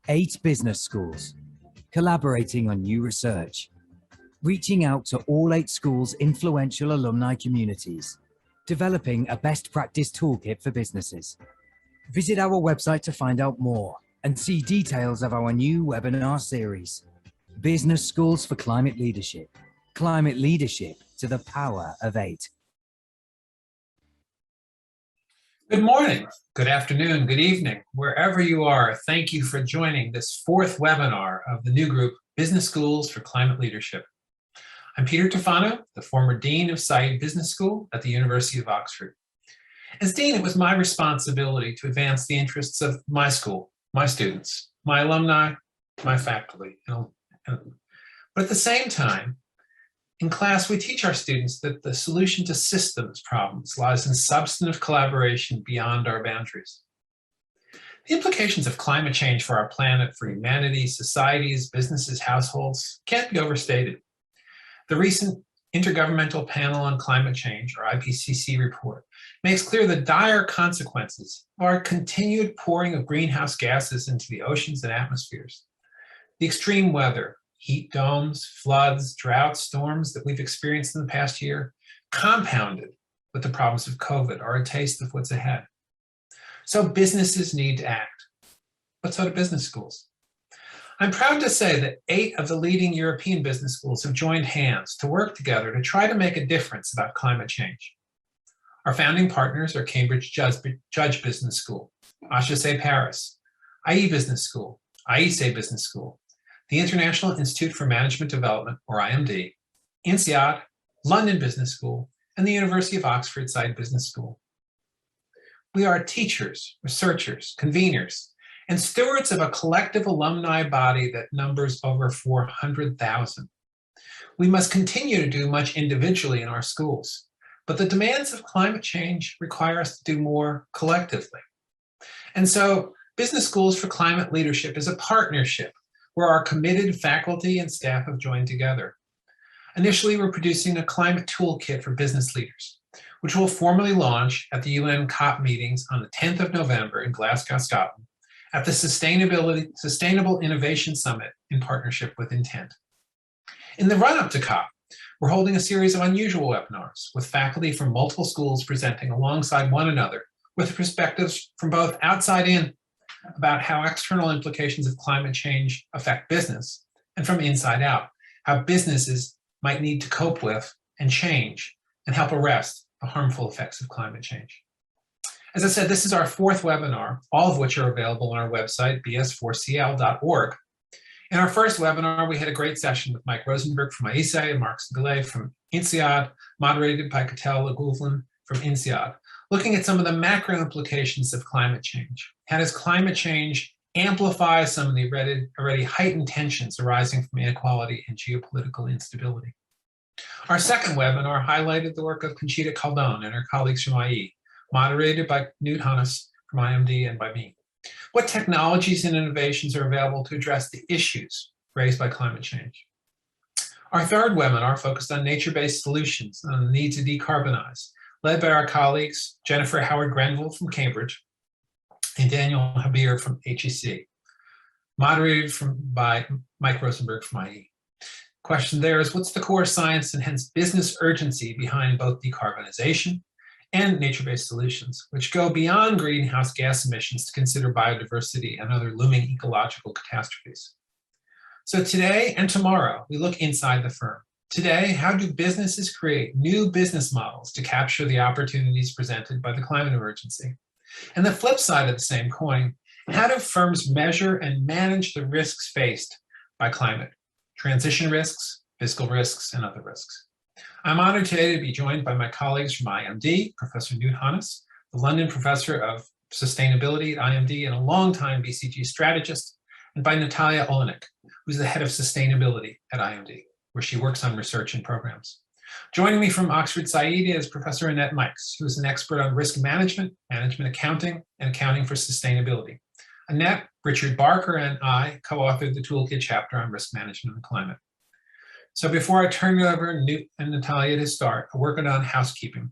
8 business schools, collaborating on new research, reaching out to all 8 schools' influential alumni communities, developing a best practice toolkit for businesses. Visit our website to find out more and see details of our new webinar series, Business Schools for Climate Leadership. Climate leadership to the power of 8. Good morning, good afternoon, good evening, wherever you are. Thank you for joining this 4th webinar of the new group, Business Schools for Climate Leadership. I'm Peter Tufano, the former Dean of Saïd Business School at the University of Oxford. As Dean, it was my responsibility to advance the interests of my school, my students, my alumni, my faculty. But at the same time, in class, we teach our students that the solution to systems problems lies in substantive collaboration beyond our boundaries. The implications of climate change for our planet, for humanity, societies, businesses, households can't be overstated. The recent Intergovernmental Panel on Climate Change, or IPCC report, makes clear the dire consequences of our continued pouring of greenhouse gases into the oceans and atmospheres. The extreme weather, heat domes, floods, droughts, storms that we've experienced in the past year, compounded with the problems of COVID, are a taste of what's ahead. So businesses need to act, but so do business schools. I'm proud to say that 8 of the leading European business schools have joined hands to work together to try to make a difference about climate change. Our founding partners are Cambridge Judge Business School, HEC Paris, IE Business School, IEC Business School, the International Institute for Management Development, or IMD, INSEAD, London Business School, and the University of Oxford Saïd Business School. We are teachers, researchers, conveners, and stewards of a collective alumni body that numbers over 400,000. We must continue to do much individually in our schools, but the demands of climate change require us to do more collectively. And so Business Schools for Climate Leadership is a partnership where our committed faculty and staff have joined together. Initially, we're producing a climate toolkit for business leaders, which will formally launch at the UN COP meetings on the 10th of November in Glasgow, Scotland, at the Sustainable Innovation Summit in partnership with Intent. In the run-up to COP, we're holding a series of unusual webinars with faculty from multiple schools presenting alongside one another with perspectives from both outside in about how external implications of climate change affect business, and from inside out, how businesses might need to cope with and change and help arrest the harmful effects of climate change. As I said, this is our 4th webinar, all of which are available on our website, bs4cl.org. In our first webinar, we had a great session with Mike Rosenberg from IEC and Mark Sgillet from INSEAD, moderated by Catel Legulvan from INSEAD, looking at some of the macro implications of climate change. How does climate change amplify some of the already heightened tensions arising from inequality and geopolitical instability? Our second webinar highlighted the work of Conchita Caldon and her colleagues from IE, moderated by Knut Hannes from IMD and by me. What technologies and innovations are available to address the issues raised by climate change? Our third webinar focused on nature-based solutions and the need to decarbonize, led by our colleagues Jennifer Howard-Grenville from Cambridge and Daniel Habir from HEC, moderated by Mike Rosenberg from IE. Question there is, what's the core science and hence business urgency behind both decarbonization and nature-based solutions, which go beyond greenhouse gas emissions to consider biodiversity and other looming ecological catastrophes? So today and tomorrow, we look inside the firm. Today, how do businesses create new business models to capture the opportunities presented by the climate emergency? And the flip side of the same coin, how do firms measure and manage the risks faced by climate? Transition risks, fiscal risks, and other risks. I'm honored today to be joined by my colleagues from IMD, Professor Knut Hannes, the London Professor of Sustainability at IMD and a longtime BCG strategist, and by Natalia Olenek, who's the head of sustainability at IMD, where she works on research and programs. Joining me from Oxford Saïd is Professor Annette Mikes, who is an expert on risk management, management accounting, and accounting for sustainability. Annette, Richard Barker, and I co-authored the Toolkit chapter on risk management and climate. So before I turn it over to Knut and Natalia to start, a word on housekeeping.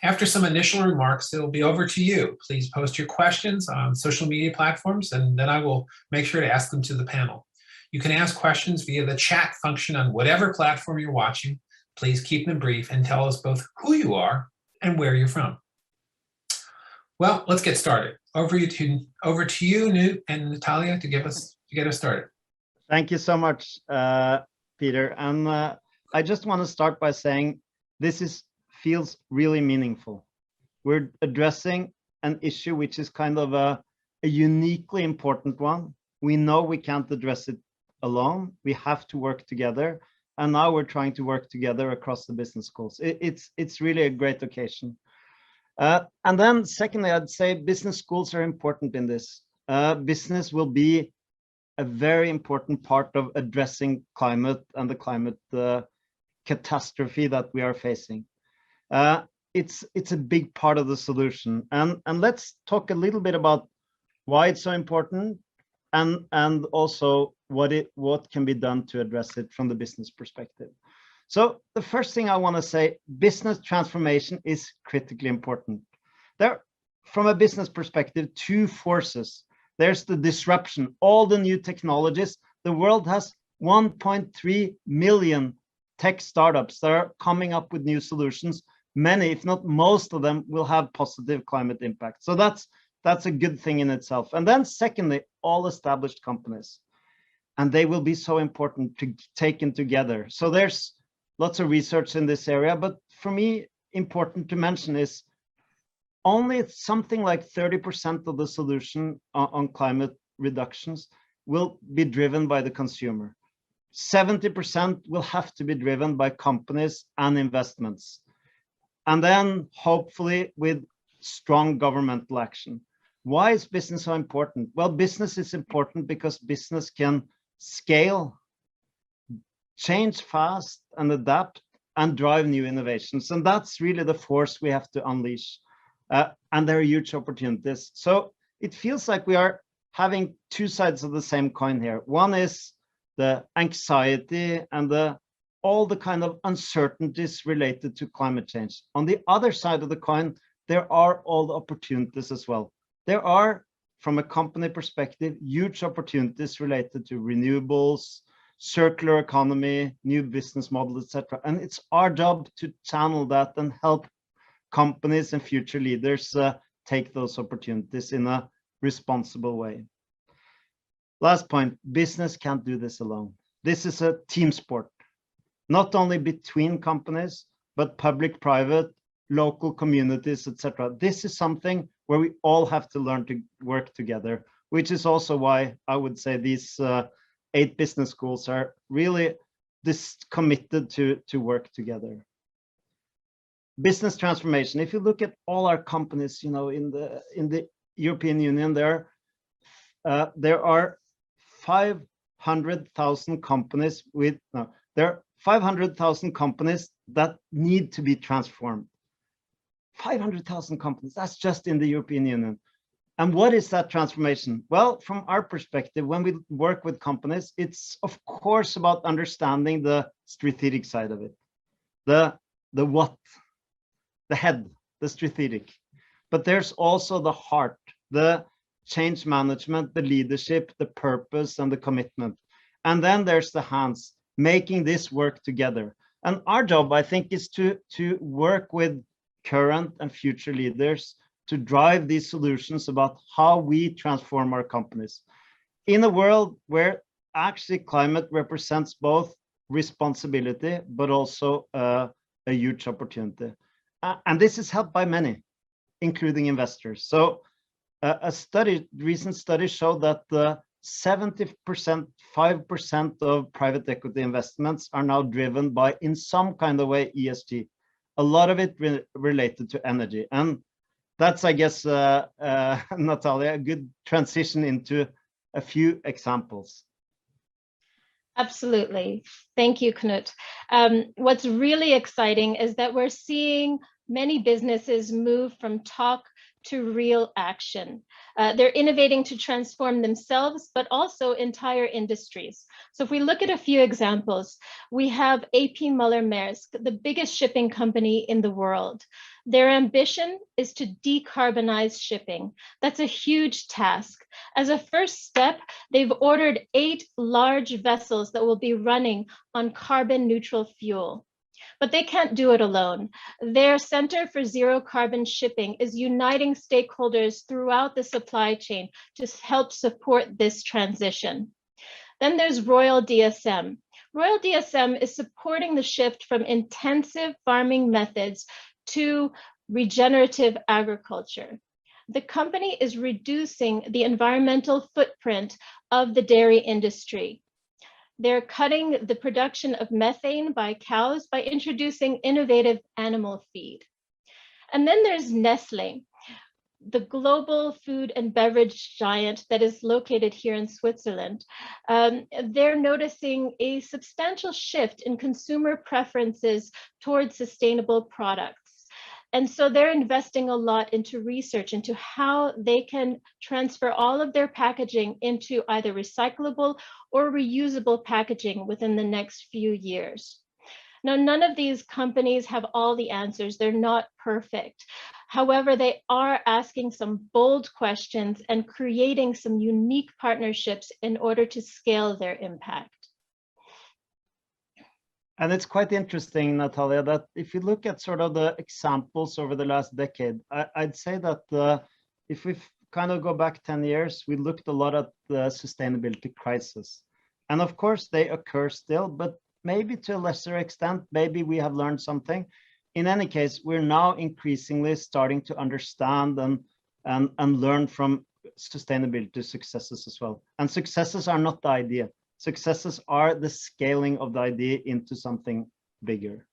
After some initial remarks, it'll be over to you. Please post your questions on social media platforms, and then I will make sure to ask them to the panel. You can ask questions via the chat function on whatever platform you're watching. Please keep them brief and tell us both who you are and where you're from. Well, let's get started. Over to you, Knut and Natalia, to get us started. Thank you so much, Peter. And I just want to start by saying this feels really meaningful. We're addressing an issue which is kind of a uniquely important one. We know we can't address it alone. We have to work together. And now we're trying to work together across the business schools. It's really a great occasion. And then secondly, I'd say business schools are important in this. Business will be a very important part of addressing climate and the climate catastrophe that we are facing. It's a big part of the solution. And let's talk a little bit about why it's so important and also what can be done to address it from the business perspective. So the first thing I want to say, business transformation is critically important. There, from a business perspective, two forces. There's the disruption, all the new technologies. The world has 1.3 million tech startups that are coming up with new solutions. Many, if not most of them, will have positive climate impact. So that's a good thing in itself. And then secondly, all established companies. And they will be so important to taken together. So there's lots of research in this area, but for me, important to mention is only something like 30% of the solution on climate reductions will be driven by the consumer. 70% will have to be driven by companies and investments. And then hopefully with strong governmental action. Why is business so important? Well, business is important because business can scale, change fast and adapt and drive new innovations. And that's really the force we have to unleash. And there are huge opportunities. So it feels like we are having two sides of the same coin here. One is the anxiety and all the kind of uncertainties related to climate change. On the other side of the coin, there are all the opportunities as well. There are, from a company perspective, huge opportunities related to renewables, circular economy, new business models, etc. And it's our job to channel that and help companies and future leaders take those opportunities in a responsible way. Last point, business can't do this alone. This is a team sport, not only between companies, but public, private, local communities, etc. This is something where we all have to learn to work together, which is also why I would say these 8 business schools are really committed to work together. Business transformation. If you look at all our companies, you know, in the European Union, there are 500,000 companies there are 500,000 companies that need to be transformed. 500,000 companies, that's just in the European Union. And what is that transformation? Well, from our perspective, when we work with companies, it's of course about understanding the strategic side of it, the what, the head, the strategic. But there's also the heart, the change management, the leadership, the purpose, and the commitment. And then there's the hands, making this work together. And our job, I think, is to work with current and future leaders to drive these solutions about how we transform our companies in a world where actually climate represents both responsibility, but also a huge opportunity. And this is helped by many, including investors. So a recent study showed that 5% of private equity investments are now driven by, in some kind of way, ESG. A lot of it related to energy. And that's, I guess, Natalia, a good transition into a few examples. Absolutely. Thank you, Knut. What's really exciting is that we're seeing many businesses move from talk to real action. They're innovating to transform themselves, but also entire industries. So if we look at a few examples, we have A.P. Møller-Maersk, the biggest shipping company in the world. Their ambition is to decarbonize shipping. That's a huge task. As a first step, they've ordered 8 large vessels that will be running on carbon neutral fuel. But they can't do it alone. Their Center for Zero Carbon Shipping is uniting stakeholders throughout the supply chain to help support this transition. Then there's Royal DSM. Royal DSM is supporting the shift from intensive farming methods to regenerative agriculture. The company is reducing the environmental footprint of the dairy industry. They're cutting the production of methane by cows by introducing innovative animal feed. And then there's Nestle, the global food and beverage giant that is located here in Switzerland. They're noticing a substantial shift in consumer preferences towards sustainable products. And so they're investing a lot into research into how they can transfer all of their packaging into either recyclable or reusable packaging within the next few years. Now, none of these companies have all the answers. They're not perfect. However, they are asking some bold questions and creating some unique partnerships in order to scale their impact. And it's quite interesting, Natalia, that if you look at sort of the examples over the last decade, I'd say that if we kind of go back 10 years, we looked a lot at the sustainability crisis. And of course, they occur still, but maybe to a lesser extent, maybe we have learned something. In any case, we're now increasingly starting to understand and learn from sustainability successes as well. And successes are not the idea. Successes are the scaling of the idea into something bigger.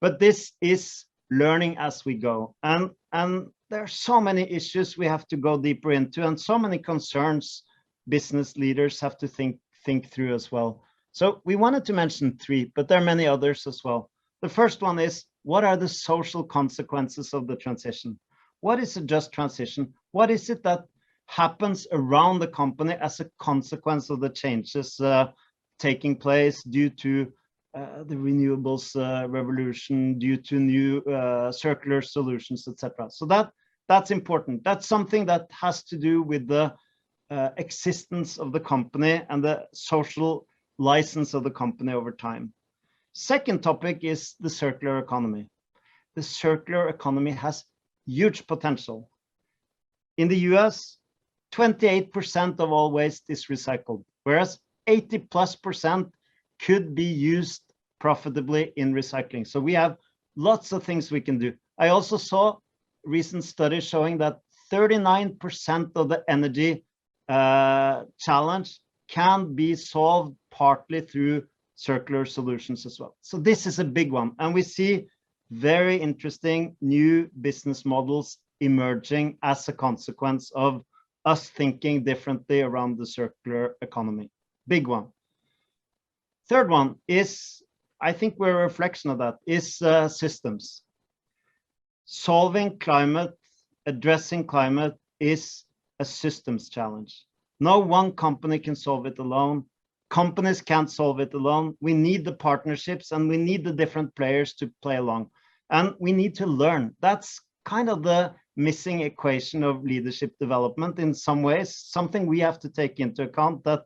But this is learning as we go. And there are so many issues we have to go deeper into, and so many concerns business leaders have to think through as well. So we wanted to mention 3, but there are many others as well. The first one is, what are the social consequences of the transition? What is a just transition? What is it that happens around the company as a consequence of the changes taking place due to the renewables revolution, due to new circular solutions, etc. So that's important. That's something that has to do with the existence of the company and the social license of the company over time. Second topic is the circular economy. The circular economy has huge potential. In the US, 28% of all waste is recycled, whereas 80+% could be used profitably in recycling. So we have lots of things we can do. I also saw recent studies showing that 39% of the energy challenge can be solved partly through circular solutions as well. So this is a big one. And we see very interesting new business models emerging as a consequence of us thinking differently around the circular economy. Big one. Third one is, I think we're a reflection of that, is systems. Solving climate, addressing climate is a systems challenge. No one company can solve it alone. Companies can't solve it alone. We need the partnerships and we need the different players to play along. And we need to learn. That's kind of the missing equation of leadership development in some ways, something we have to take into account, that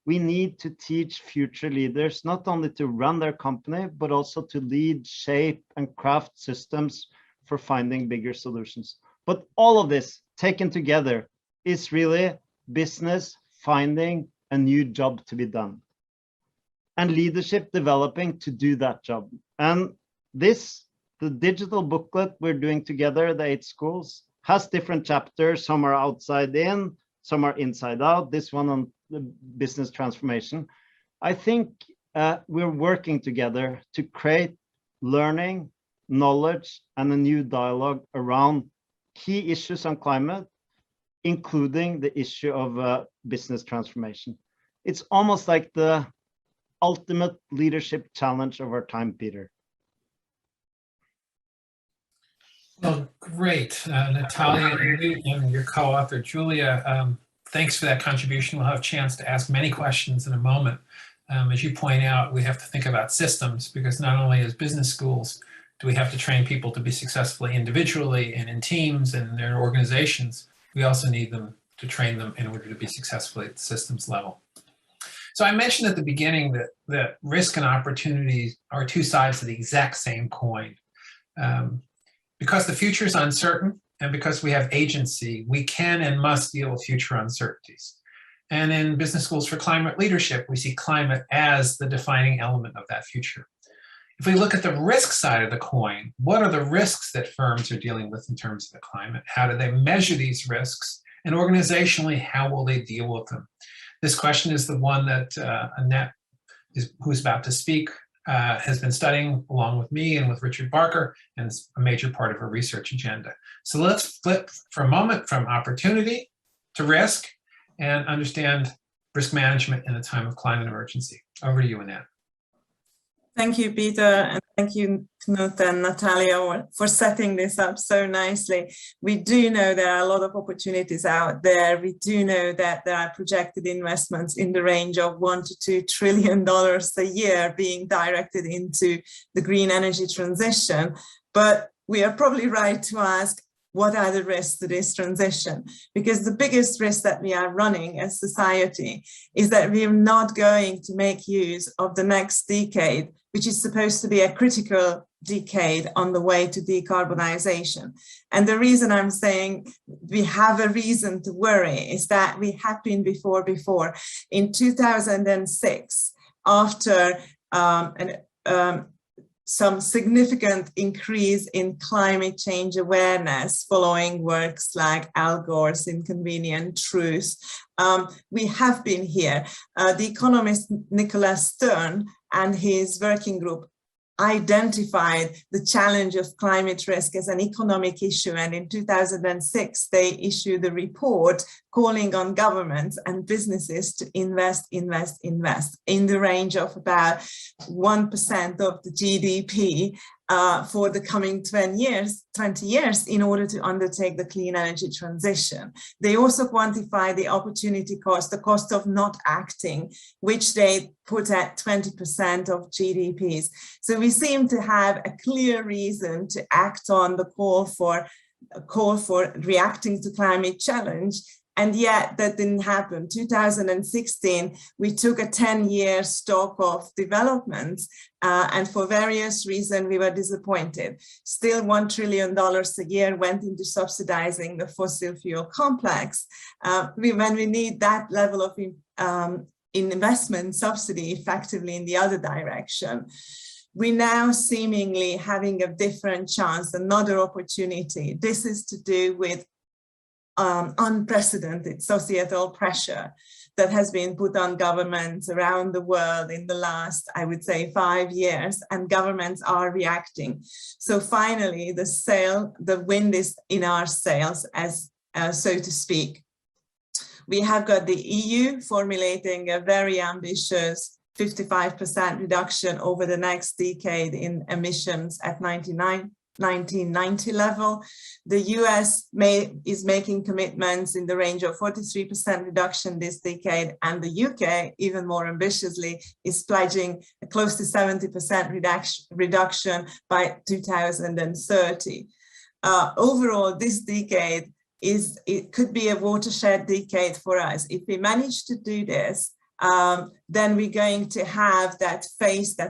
we need to teach future leaders not only to run their company, but also to lead, shape, and craft systems for finding bigger solutions. But all of this taken together is really business finding a new job to be done and leadership developing to do that job. And this, the digital booklet we're doing together, the 8 schools, has different chapters. Some are outside in, some are inside out. This one on the business transformation. I think we're working together to create learning, knowledge, and a new dialogue around key issues on climate, including the issue of business transformation. It's almost like the ultimate leadership challenge of our time, Peter. Well, great. Natalia and your co-author, Julia, thanks for that contribution. We'll have a chance to ask many questions in a moment. As you point out, we have to think about systems, because not only as business schools do we have to train people to be successfully individually and in teams and in their organizations, we also need them to train them in order to be successfully at the systems level. So I mentioned at the beginning that risk and opportunities are two sides of the exact same coin. Because the future is uncertain and because we have agency, we can and must deal with future uncertainties. And in Business Schools for Climate Leadership, we see climate as the defining element of that future. If we look at the risk side of the coin, what are the risks that firms are dealing with in terms of the climate? How do they measure these risks? And organizationally, how will they deal with them? This question is the one that Annette, who's about to speak, has been studying along with me and with Richard Barker, and it's a major part of her research agenda. So let's flip for a moment from opportunity to risk and understand risk management in a time of climate emergency. Over to you, Annette. Thank you, Peter, and thank you, Knut and Natalia, for setting this up so nicely. We do know there are a lot of opportunities out there. We do know that there are projected investments in the range of $1 to $2 trillion a year being directed into the green energy transition. But we are probably right to ask, what are the risks to this transition? Because the biggest risk that we are running as society is that we are not going to make use of the next decade, which is supposed to be a critical decade on the way to decarbonization. And the reason I'm saying we have a reason to worry is that we have been before. In 2006, after some significant increase in climate change awareness following works like Al Gore's Inconvenient Truth, we have been here. The economist Nicholas Stern and his working group identified the challenge of climate risk as an economic issue, and in 2006 they issued a report calling on governments and businesses to invest in the range of about 1% of the GDP for the coming 20 years in order to undertake the clean energy transition. They also quantify the opportunity cost, the cost of not acting, which they put at 20% of GDPs. So we seem to have a clear reason to act on the call for reacting to climate challenge. And yet that didn't happen. 2016, we took a 10-year stock of developments, and for various reasons, we were disappointed. Still $1 trillion a year went into subsidizing the fossil fuel complex. When we need that level of investment subsidy effectively in the other direction, we now seemingly having a different chance, another opportunity. This is to do with unprecedented societal pressure that has been put on governments around the world in the last, I would say, 5 years, and governments are reacting. So finally, the wind is in our sails, as so to speak. We have got the EU formulating a very ambitious 55% reduction over the next decade in emissions at 1990 level. The US is making commitments in the range of 43% reduction this decade, and the UK, even more ambitiously, is pledging a close to 70% reduction by 2030. Overall, this decade it could be a watershed decade for us. If we manage to do this, then we're going to have that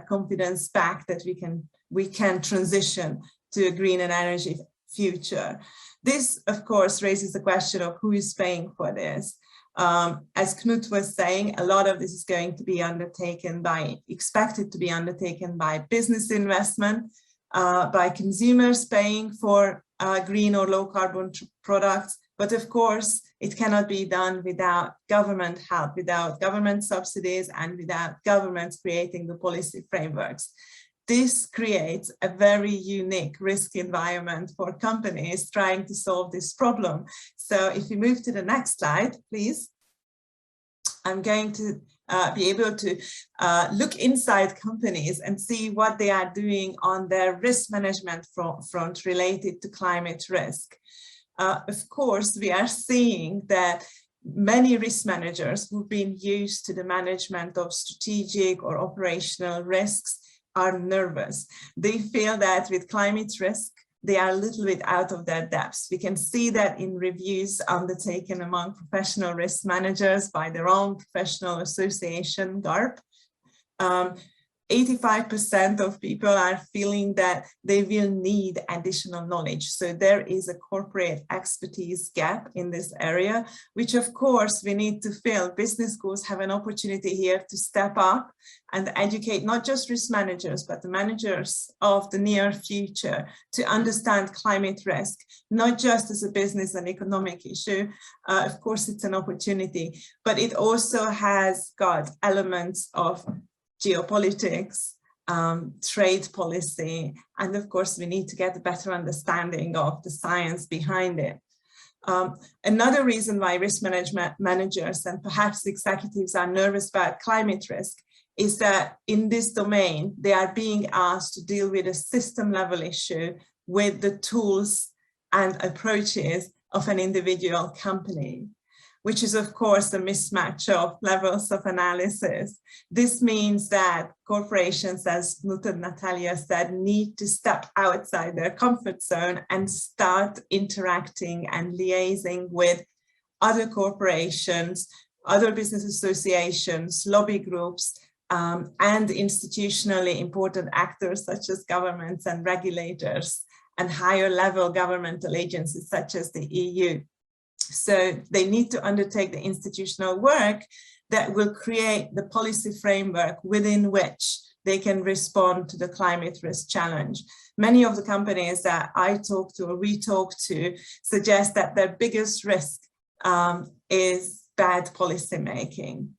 confidence back that we can transition to a green and energy future. This, of course, raises the question of who is paying for this. As Knut was saying, a lot of this is going to be expected to be undertaken by business investment, by consumers paying for green or low carbon products. But of course, it cannot be done without government help, without government subsidies, and without governments creating the policy frameworks. This creates a very unique risk environment for companies trying to solve this problem. So if we move to the next slide, please. I'm going to be able to look inside companies and see what they are doing on their risk management front related to climate risk. Of course, we are seeing that many risk managers who've been used to the management of strategic or operational risks are nervous. They feel that with climate risk, they are a little bit out of their depths. We can see that in reviews undertaken among professional risk managers by their own professional association, GARP. 85% of people are feeling that they will need additional knowledge. So there is a corporate expertise gap in this area, which of course we need to fill. Business schools have an opportunity here to step up and educate not just risk managers, but the managers of the near future to understand climate risk, not just as a business and economic issue. Of course, it's an opportunity, but it also has got elements of geopolitics, trade policy, and of course we need to get a better understanding of the science behind it. Another reason why risk management managers and perhaps executives are nervous about climate risk is that in this domain they are being asked to deal with a system level issue with the tools and approaches of an individual company, which is of course a mismatch of levels of analysis. This means that corporations, as Natalia said, need to step outside their comfort zone and start interacting and liaising with other corporations, other business associations, lobby groups, and institutionally important actors such as governments and regulators and higher level governmental agencies such as the EU. So they need to undertake the institutional work that will create the policy framework within which they can respond to the climate risk challenge. Many of the companies that I talk to or we talk to suggest that their biggest risk is bad policy making.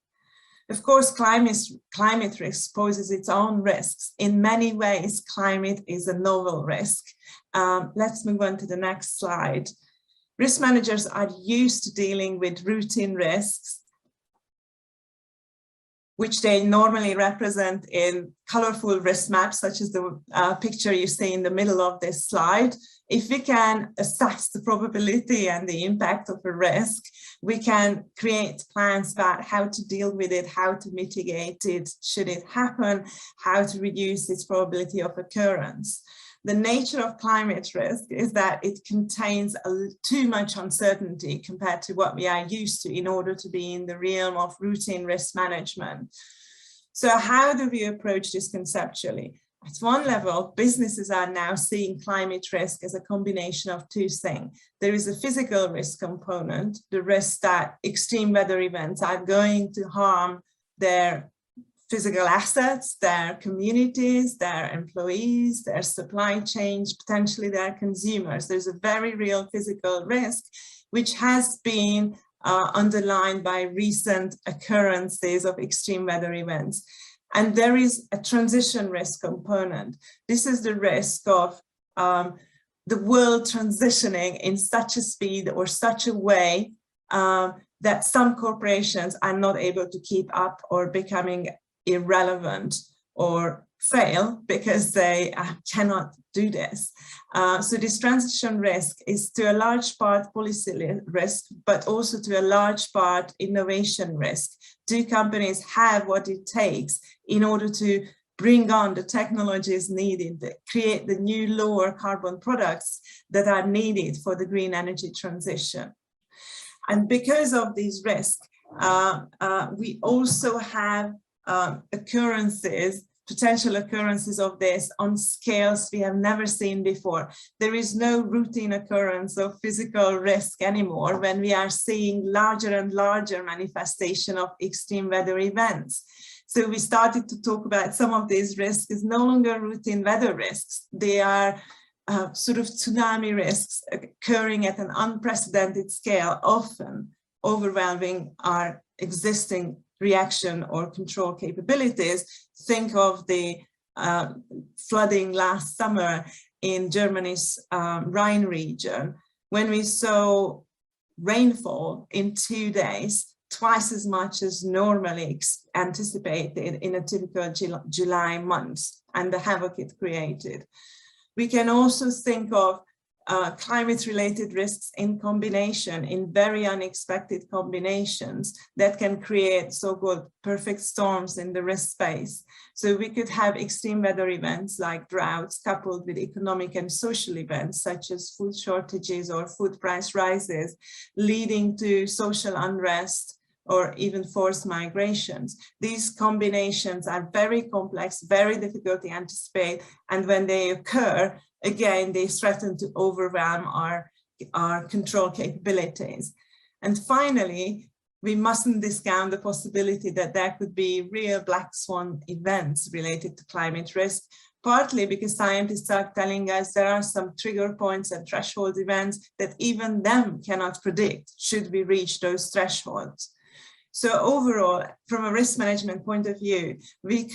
Of course, climate risk poses its own risks. In many ways, climate is a novel risk. Let's move on to the next slide. Risk managers are used to dealing with routine risks, which they normally represent in colorful risk maps, such as the picture you see in the middle of this slide. If we can assess the probability and the impact of a risk, we can create plans about how to deal with it, how to mitigate it, should it happen, how to reduce its probability of occurrence. The nature of climate risk is that it contains too much uncertainty compared to what we are used to in order to be in the realm of routine risk management. So how do we approach this conceptually? At one level, businesses are now seeing climate risk as a combination of two things. There is a physical risk component, the risk that extreme weather events are going to harm their physical assets, their communities, their employees, their supply chains, potentially their consumers. There's a very real physical risk, which has been underlined by recent occurrences of extreme weather events. And there is a transition risk component. This is the risk of the world transitioning in such a speed or such a way that some corporations are not able to keep up or becoming irrelevant or fail because they cannot do this. So this transition risk is to a large part policy risk, but also to a large part innovation risk. Do companies have what it takes in order to bring on the technologies needed, create the new lower carbon products that are needed for the green energy transition? And because of these risks, we also have potential occurrences of this on scales we have never seen before. There is no routine occurrence of physical risk anymore when we are seeing larger and larger manifestation of extreme weather events. So we started to talk about some of these risks is no longer routine weather risks. They are sort of tsunami risks occurring at an unprecedented scale, often overwhelming our existing reaction or control capabilities. Think of the flooding last summer in Germany's Rhine region, when we saw rainfall in 2 days twice as much as normally anticipated in a typical July month, and the havoc it created. We can also think of climate-related risks in combination, in very unexpected combinations that can create so-called perfect storms in the risk space. So we could have extreme weather events like droughts coupled with economic and social events such as food shortages or food price rises, leading to social unrest or even forced migrations. These combinations are very complex, very difficult to anticipate, and when they occur, again, they threaten to overwhelm our control capabilities. And finally, we mustn't discount the possibility that there could be real black swan events related to climate risk, partly because scientists are telling us there are some trigger points and threshold events that even them cannot predict should we reach those thresholds. So overall, from a risk management point of view, we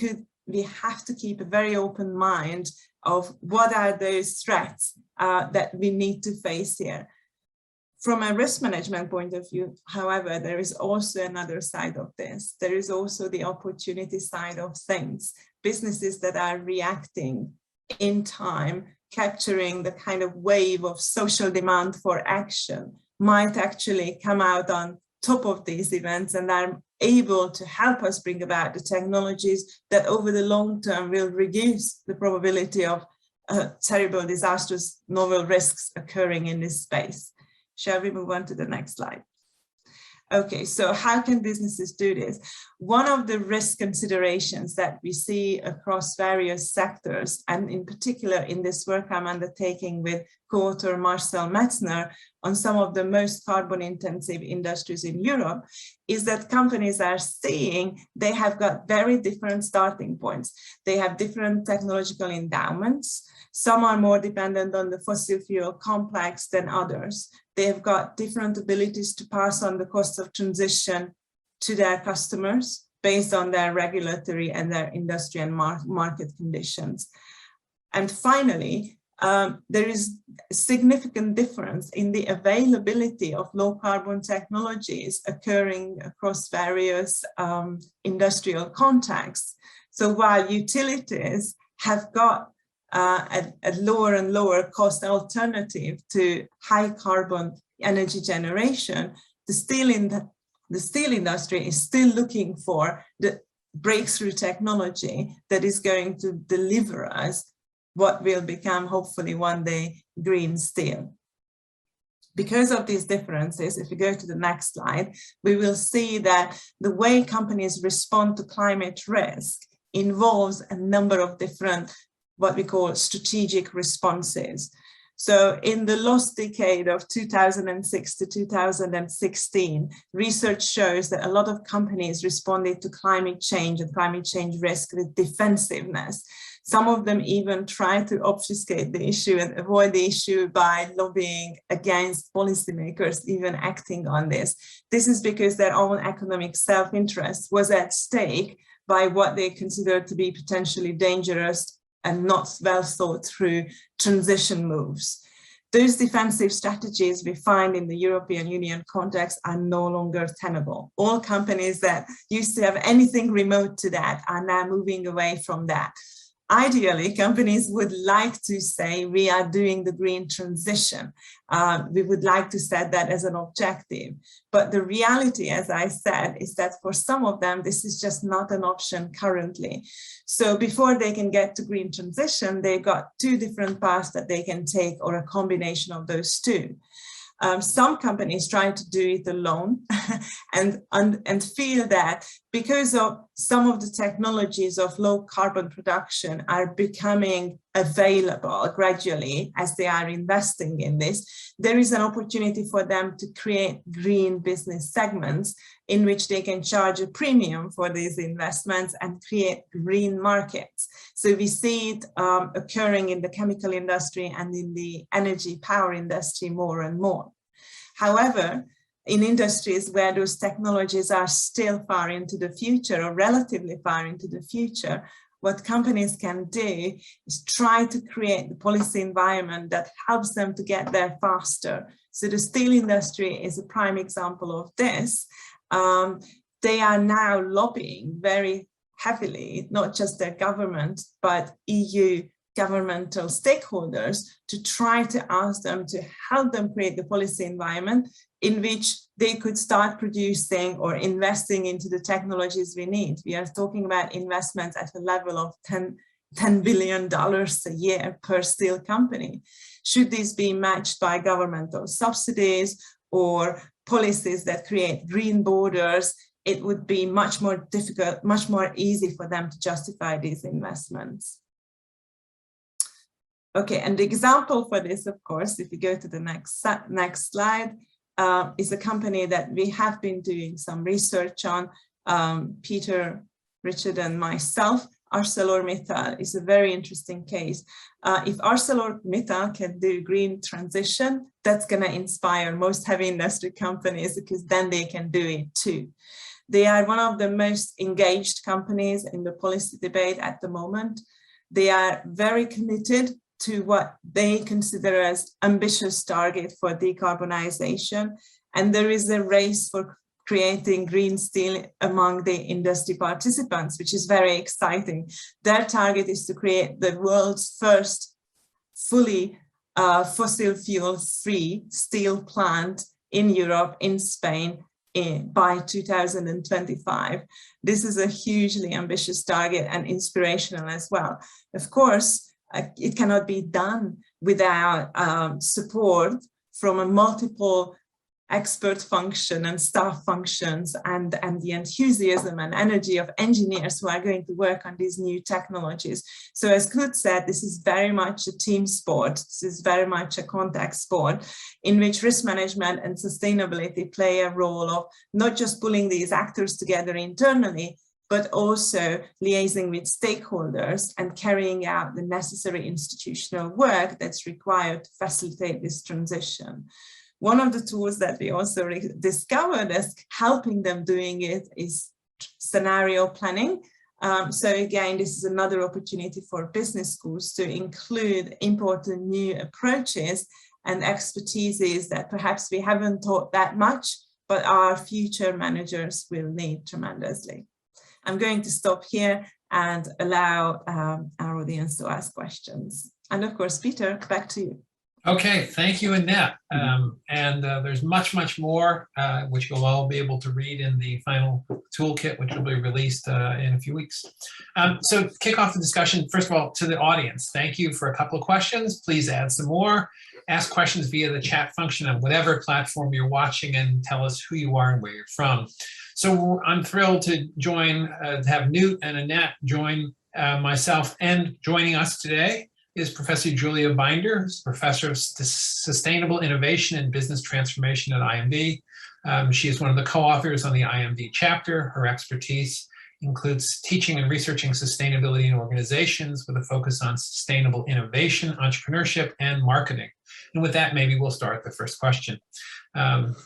have to keep a very open mind of what are those threats that we need to face here. From a risk management point of view, however, there is also another side of this. There is also the opportunity side of things. Businesses that are reacting in time, capturing the kind of wave of social demand for action, might actually come out on top of these events and are able to help us bring about the technologies that over the long term will reduce the probability of terrible, disastrous, novel risks occurring in this space. Shall we move on to the next slide? Okay, so how can businesses do this? One of the risk considerations that we see across various sectors, and in particular in this work I'm undertaking with co-author Marcel Metzner on some of the most carbon intensive industries in Europe, is that companies are seeing they have got very different starting points. They have different technological endowments. Some are more dependent on the fossil fuel complex than others. They have got different abilities to pass on the cost of transition to their customers based on their regulatory and their industry and market conditions. And finally, there is a significant difference in the availability of low carbon technologies occurring across various industrial contexts. So while utilities have got a lower and lower cost alternative to high carbon energy generation, the steel industry is still looking for the breakthrough technology that is going to deliver us what will become hopefully one day green steel. Because of these differences, if we go to the next slide, we will see that the way companies respond to climate risk involves a number of different what we call strategic responses. So in the lost decade of 2006 to 2016, research shows that a lot of companies responded to climate change and climate change risk with defensiveness. Some of them even try to obfuscate the issue and avoid the issue by lobbying against policymakers even acting on this. This is because their own economic self-interest was at stake by what they considered to be potentially dangerous and not well thought through transition moves. Those defensive strategies we find in the European Union context are no longer tenable. All companies that used to have anything remote to that are now moving away from that. Ideally, companies would like to say we are doing the green transition. We would like to set that as an objective. But the reality, as I said, is that for some of them, this is just not an option currently. So before they can get to green transition, they've got two different paths that they can take or a combination of those two. Some companies try to do it alone and feel that because of some of the technologies of low carbon production are becoming available gradually as they are investing in this, there is an opportunity for them to create green business segments in which they can charge a premium for these investments and create green markets. So we see it occurring in the chemical industry and in the energy power industry more and more. However, in industries where those technologies are still far into the future or relatively far into the future, what companies can do is try to create the policy environment that helps them to get there faster. So the steel industry is a prime example of this. They are now lobbying very heavily, not just their government, but EU governmental stakeholders, to try to ask them to help them create the policy environment in which they could start producing or investing into the technologies we need. We are talking about investments at a level of $10 billion a year per steel company. Should these be matched by governmental subsidies or policies that create green borders, it would be much more difficult, much more easy for them to justify these investments. Okay, and the example for this, of course, if you go to the next slide, is a company that we have been doing some research on, Peter, Richard, and myself. ArcelorMittal is a very interesting case. If ArcelorMittal can do green transition, that's going to inspire most heavy industry companies, because then they can do it too. They are one of the most engaged companies in the policy debate at the moment. They are very committed to what they consider as ambitious target for decarbonization. And there is a race for creating green steel among the industry participants, which is very exciting. Their target is to create the world's first fully fossil fuel free steel plant in Europe, in Spain, by 2025. This is a hugely ambitious target and inspirational as well. Of course, it cannot be done without support from a multiple expert function and staff functions and the enthusiasm and energy of engineers who are going to work on these new technologies. So as Knut said, this is very much a team sport. This is very much a contact sport in which risk management and sustainability play a role of not just pulling these actors together internally, but also liaising with stakeholders and carrying out the necessary institutional work that's required to facilitate this transition. One of the tools that we also discovered as helping them doing it is scenario planning. So again, this is another opportunity for business schools to include important new approaches and expertises that perhaps we haven't taught that much, but our future managers will need tremendously. I'm going to stop here and allow our audience to ask questions. And of course, Peter, back to you. Okay, thank you, Annette. There's much more, which you'll all be able to read in the final toolkit, which will be released in a few weeks. So to kick off the discussion, first of all, to the audience, thank you for a couple of questions. Please add some more. Ask questions via the chat function on whatever platform you're watching, and tell us who you are and where you're from. So I'm thrilled to join, to have Knut and Annette join myself, and joining us today is Professor Julia Binder, who's Professor of Sustainable Innovation and Business Transformation at IMD. She is one of the co-authors on the IMD chapter. Her expertise includes teaching and researching sustainability in organizations with a focus on sustainable innovation, entrepreneurship, and marketing. And with that, maybe we'll start the first question,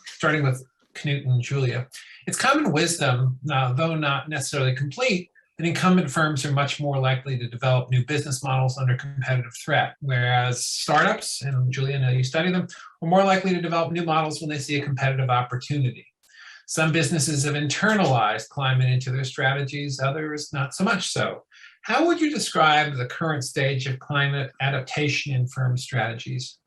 starting with Knut and Julia. It's common wisdom, though not necessarily complete, that incumbent firms are much more likely to develop new business models under competitive threat, whereas startups, and Julia, I know you study them, are more likely to develop new models when they see a competitive opportunity. Some businesses have internalized climate into their strategies, others not so much so. How would you describe the current stage of climate adaptation in firm strategies?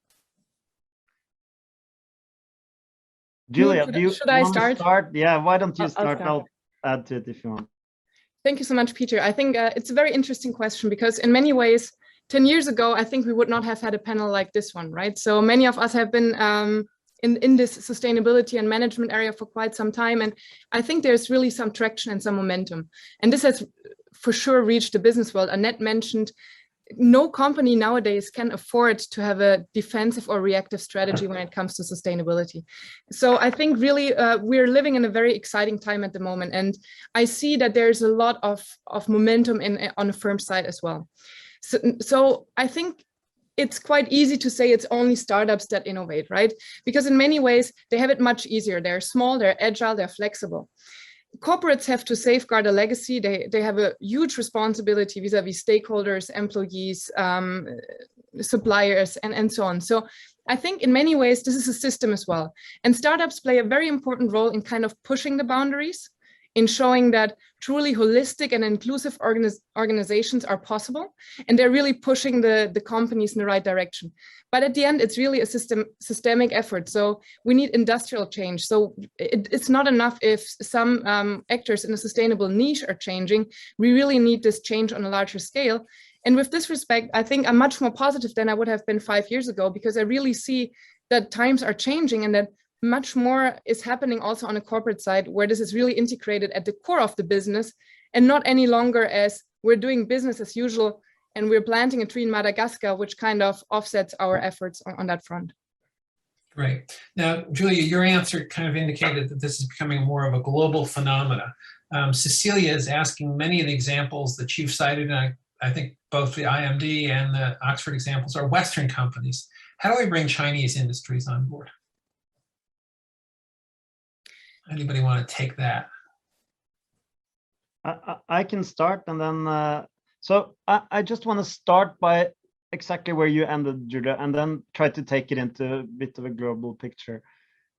Julia, should I start? Yeah, why don't you start? I'll add to it if you want. Thank you so much, Peter. I think it's a very interesting question, because in many ways, 10 years ago, I think we would not have had a panel like this one, right? So many of us have been in this sustainability and management area for quite some time. And I think there's really some traction and some momentum. And this has for sure reached the business world. Annette mentioned no company nowadays can afford to have a defensive or reactive strategy when it comes to sustainability. So I think really we're living in a very exciting time at the moment. And I see that there's a lot of momentum on the firm side as well. So I think it's quite easy to say it's only startups that innovate, right? Because in many ways, they have it much easier. They're small, they're agile, they're flexible. corporates have to safeguard a legacy. They have a huge responsibility vis-a-vis stakeholders, employees, suppliers, and so on. So I think in many ways, this is a system as well. And startups play a very important role in kind of pushing the boundaries, in showing that truly holistic and inclusive organizations are possible. And they're really pushing the companies in the right direction. But at the end, it's really a systemic effort. So we need industrial change. So it's not enough if some actors in a sustainable niche are changing. We really need this change on a larger scale. And with this respect, I think I'm much more positive than I would have been 5 years ago, because I really see that times are changing and that much more is happening also on a corporate side, where this is really integrated at the core of the business and not any longer as we're doing business as usual and we're planting a tree in Madagascar, which kind of offsets our efforts on that front. Great. Now, Julia, your answer kind of indicated that this is becoming more of a global phenomena. Cecilia is asking, many of the examples that you've cited, and I think both the IMD and the Oxford examples are Western companies. How do we bring Chinese industries on board? Anybody want to take that? I can start, and then so I just want to start by exactly where you ended, Julia, and then try to take it into a bit of a global picture.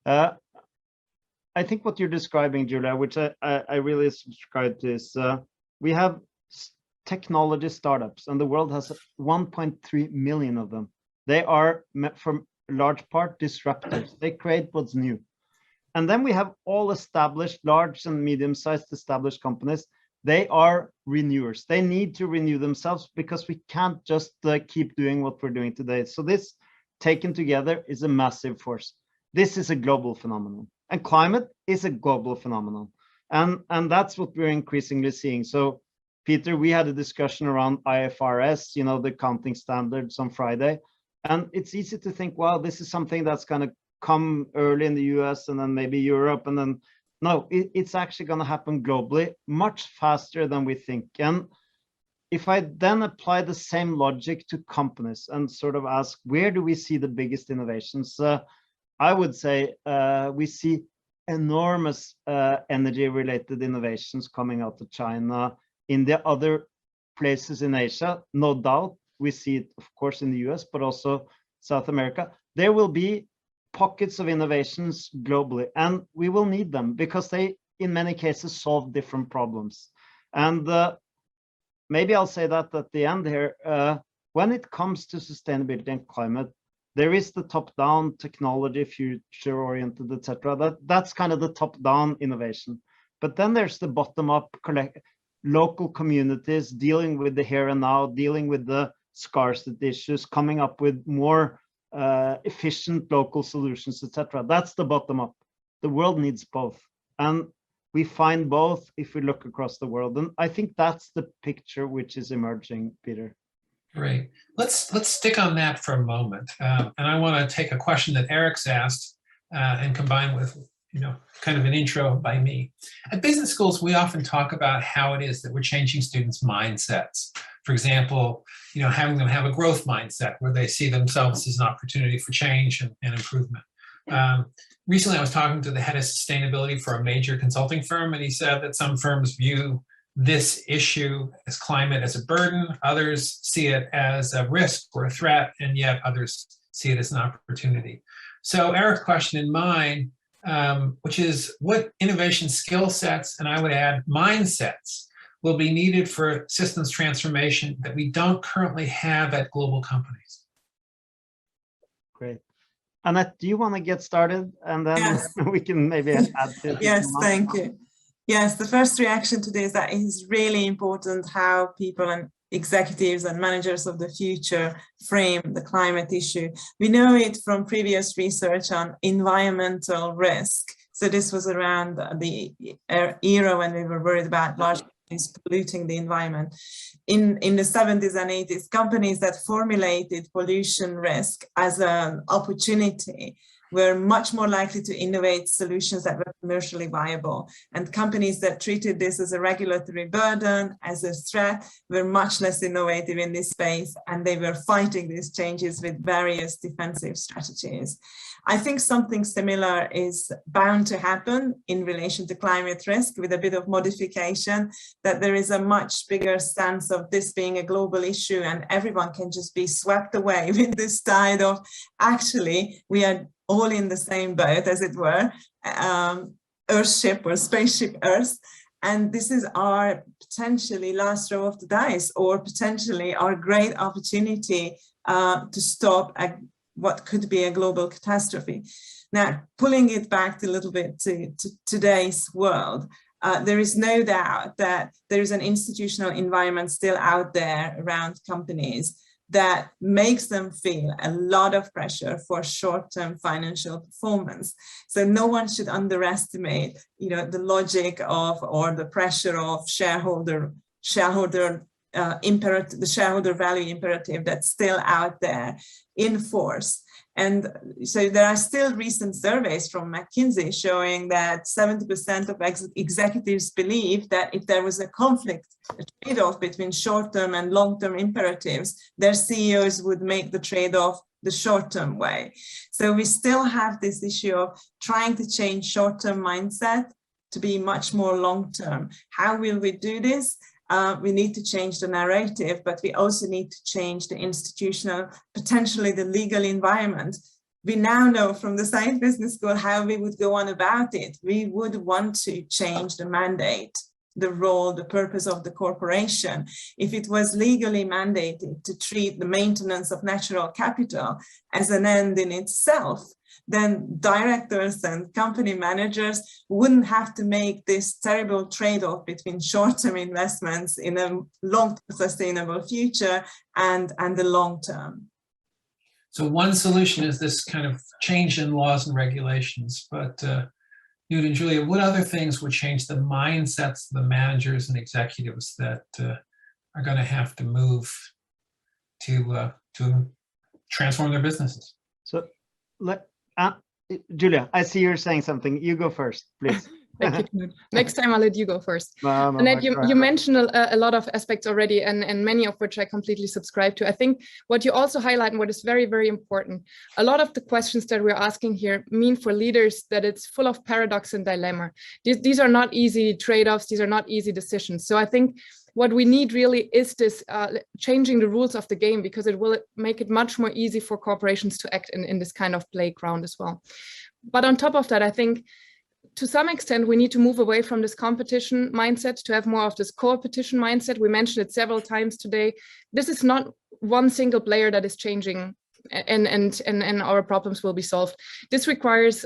I think what you're describing, Julia, which I really subscribe to, is we have technology startups, and the world has 1.3 million of them. They are, for large part, disruptors. They create what's new. And then we have all established, large and medium-sized established companies. They are renewers. They need to renew themselves because we can't just keep doing what we're doing today. So this, taken together, is a massive force. This is a global phenomenon, and climate is a global phenomenon. And that's what we're increasingly seeing. So, Peter, we had a discussion around IFRS, you know, the accounting standards on Friday. And it's easy to think, well, this is something that's going to come early in the US and then maybe Europe, and then no, it's actually going to happen globally much faster than we think. And if I then apply the same logic to companies and sort of ask, where do we see the biggest innovations? I would say we see enormous energy related innovations coming out of China, in the other places in Asia, no doubt. We see it, of course, in the US, but also South America. There will be pockets of innovations globally, and we will need them because they, in many cases, solve different problems. And maybe I'll say that at the end here, when it comes to sustainability and climate, there is the top-down technology, future-oriented, etc. That's kind of the top-down innovation. But then there's the bottom-up, local communities dealing with the here and now, dealing with the scarcity issues, coming up with more efficient local solutions, etc. That's the bottom up. The world needs both, and we find both if we look across the world. And I think that's the picture which is emerging, Peter. Great. Let's stick on that for a moment, and I want to take a question that Eric's asked and combine with, you know, kind of an intro by me. At business schools, we often talk about how it is that we're changing students' mindsets. For example, you know, having them have a growth mindset where they see themselves as an opportunity for change and improvement. Recently, I was talking to the head of sustainability for a major consulting firm, and he said that some firms view this issue as climate as a burden, others see it as a risk or a threat, and yet others see it as an opportunity. So Eric's question in mind, which is, what innovation skill sets, and I would add mindsets, will be needed for systems transformation that we don't currently have at global companies? Great. Annette, do you want to get started? And then yes, we can maybe add to it. Yes, thank you. Yes, the first reaction to this, that is really important how people and executives and managers of the future frame the climate issue. We know it from previous research on environmental risk. So this was around the era when we were worried about large companies polluting the environment. In the 70s and 80s, companies that formulated pollution risk as an opportunity were much more likely to innovate solutions that were commercially viable. And companies that treated this as a regulatory burden, as a threat, were much less innovative in this space, and they were fighting these changes with various defensive strategies. I think something similar is bound to happen in relation to climate risk, with a bit of modification, that there is a much bigger sense of this being a global issue and everyone can just be swept away with this tide of, actually, we are all in the same boat, as it were, Earthship or spaceship Earth. And this is our potentially last row of the dice, or potentially our great opportunity to stop what could be a global catastrophe. Now, pulling it back a little bit to today's world, there is no doubt that there is an institutional environment still out there around companies that makes them feel a lot of pressure for short-term financial performance. So no one should underestimate, the logic of, or the pressure of shareholder imperative, the shareholder value imperative that's still out there in force. And so there are still recent surveys from McKinsey showing that 70% of executives believe that if there was a conflict, a trade-off between short-term and long-term imperatives, their CEOs would make the trade-off the short-term way. So we still have this issue of trying to change short-term mindset to be much more long-term. How will we do this? We need to change the narrative, but we also need to change the institutional, potentially the legal environment. We now know from the Saïd Business School how we would go on about it. We would want to change the mandate, the role, the purpose of the corporation. If it was legally mandated to treat the maintenance of natural capital as an end in itself, then directors and company managers wouldn't have to make this terrible trade-off between short-term investments in a long-term sustainable future and the long-term. So one solution is this kind of change in laws and regulations, but Knut and Julia, what other things would change the mindsets of the managers and executives that are going to have to move to transform their businesses? So, Julia, I see you're saying something. You go first, please. Thank you, Knut. Next time I'll let you go first. Annette, you mentioned a lot of aspects already, and many of which I completely subscribe to. I think what you also highlight, and what is very, very important, a lot of the questions that we're asking here mean for leaders that it's full of paradox and dilemma. These are not easy trade-offs, these are not easy decisions. So I think what we need really is this changing the rules of the game, because it will make it much more easy for corporations to act in this kind of playground as well. But on top of that, I think to some extent, we need to move away from this competition mindset to have more of this co-opetition mindset. We mentioned it several times today. This is not one single player that is changing and our problems will be solved. This requires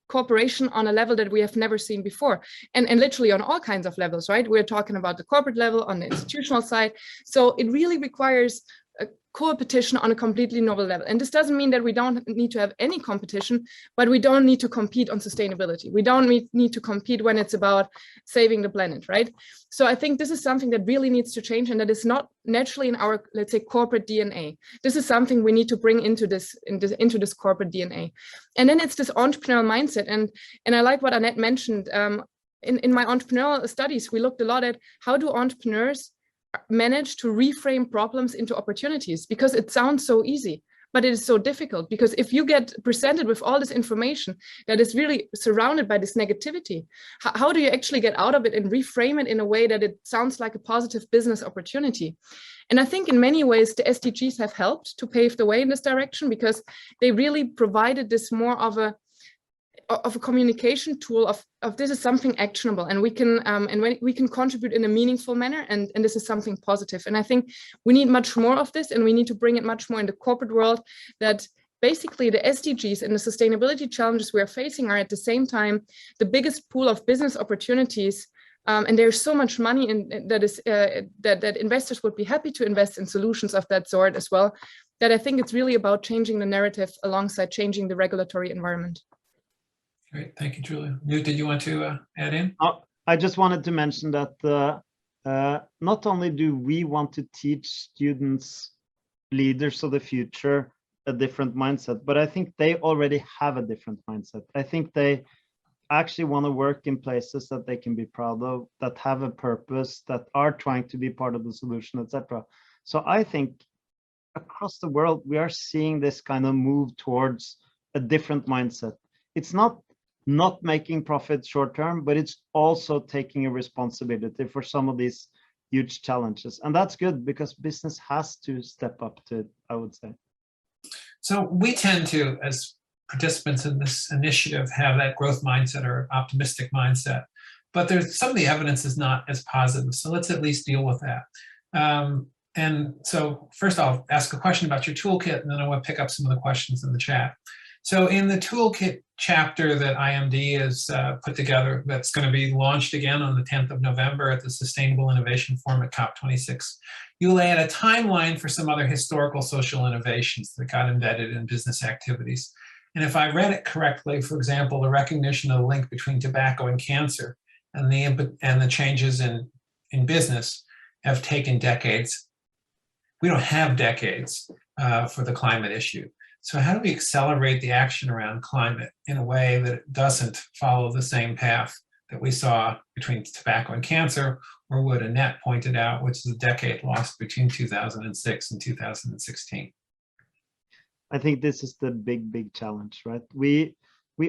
cooperation on a level that we have never seen before, and literally on all kinds of levels, right? We're talking about the corporate level, on the institutional side. So it really requires a co-opetition on a completely novel level. And this doesn't mean that we don't need to have any competition, but we don't need to compete on sustainability. We don't need to compete when it's about saving the planet, right? So I think this is something that really needs to change, and that is not naturally in our, let's say, corporate DNA. This is something we need to bring into this corporate DNA. And then it's this entrepreneurial mindset. And I like what Annette mentioned. In my entrepreneurial studies, we looked a lot at how do entrepreneurs manage to reframe problems into opportunities, because it sounds so easy, but it is so difficult. Because if you get presented with all this information that is really surrounded by this negativity, how do you actually get out of it and reframe it in a way that it sounds like a positive business opportunity? And I think in many ways the SDGs have helped to pave the way in this direction, because they really provided this more of a communication tool of this is something actionable, and we can contribute in a meaningful manner, and this is something positive. And I think we need much more of this, and we need to bring it much more in the corporate world, that basically the SDGs and the sustainability challenges we are facing are at the same time the biggest pool of business opportunities. And there's so much money that investors would be happy to invest in solutions of that sort as well, that I think it's really about changing the narrative alongside changing the regulatory environment. Great, thank you, Julia. Knut, did you want to add in? I just wanted to mention that not only do we want to teach students, leaders of the future, a different mindset, but I think they already have a different mindset. I think they actually want to work in places that they can be proud of, that have a purpose, that are trying to be part of the solution, etc. So I think across the world, we are seeing this kind of move towards a different mindset. It's not making profit short term, but it's also taking a responsibility for some of these huge challenges. And that's good because business has to step up to it, I would say. So we tend to, as participants in this initiative, have that growth mindset or optimistic mindset, but there's some of the evidence is not as positive. So let's at least deal with that. And so first I'll ask a question about your toolkit, and then I want to pick up some of the questions in the chat. So in the toolkit chapter that IMD has put together, that's going to be launched again on the 10th of November at the Sustainable Innovation Forum at COP26, you lay out a timeline for some other historical social innovations that got embedded in business activities. And if I read it correctly, for example, the recognition of the link between tobacco and cancer and the changes in business have taken decades. We don't have decades for the climate issue. So how do we accelerate the action around climate in a way that doesn't follow the same path that we saw between tobacco and cancer, or what Annette pointed out, which is a decade lost between 2006 and 2016? I think this is the big challenge, right? We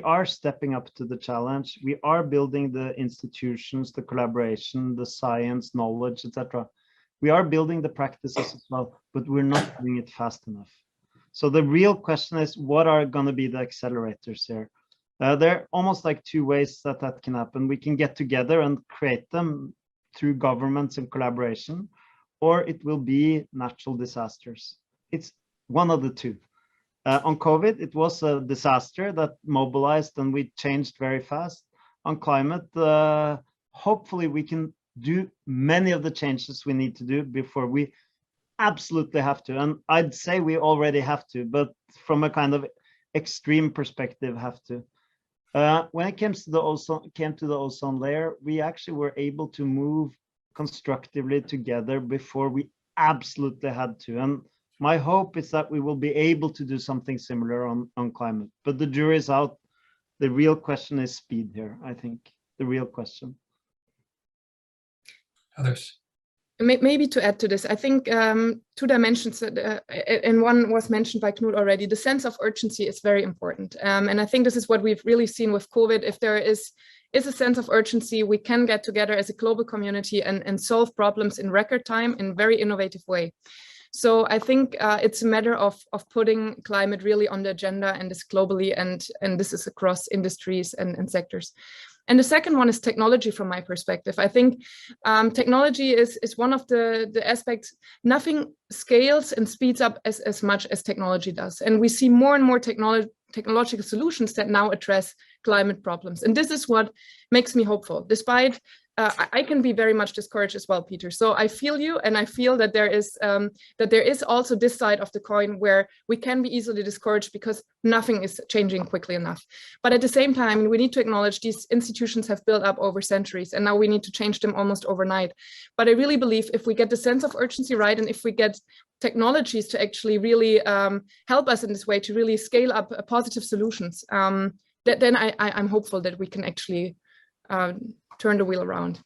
are stepping up to the challenge. We are building the institutions, the collaboration, the science, knowledge, etc. We are building the practices as well, but we're not doing it fast enough. So the real question is, what are going to be the accelerators here? There are almost like two ways that can happen. We can get together and create them through governments and collaboration, or it will be natural disasters. It's one of the two. On COVID, it was a disaster that mobilized and we changed very fast. On climate, hopefully we can do many of the changes we need to do before we absolutely have to. And I'd say we already have to, but from a kind of extreme perspective have to. When it came to the ozone layer, we actually were able to move constructively together before we absolutely had to. And my hope is that we will be able to do something similar on climate, but the jury is out. The real question is speed here, I think, the real question. Others? Maybe to add to this, I think two dimensions, and one was mentioned by Knut already. The sense of urgency is very important. And I think this is what we've really seen with COVID. If there is a sense of urgency, we can get together as a global community and solve problems in record time in a very innovative way. So I think it's a matter of putting climate really on the agenda, and this globally, and this is across industries and sectors. And the second one is technology from my perspective. I think technology is one of the aspects. Nothing scales and speeds up as much as technology does. And we see more and more technological solutions that now address climate problems. And this is what makes me hopeful, despite I can be very much discouraged as well, Peter. So I feel you, and I feel that there is also this side of the coin where we can be easily discouraged because nothing is changing quickly enough. But at the same time, we need to acknowledge these institutions have built up over centuries, and now we need to change them almost overnight. But I really believe if we get the sense of urgency right, and if we get technologies to actually really help us in this way to really scale up positive solutions, then I'm hopeful that we can actually turn the wheel around.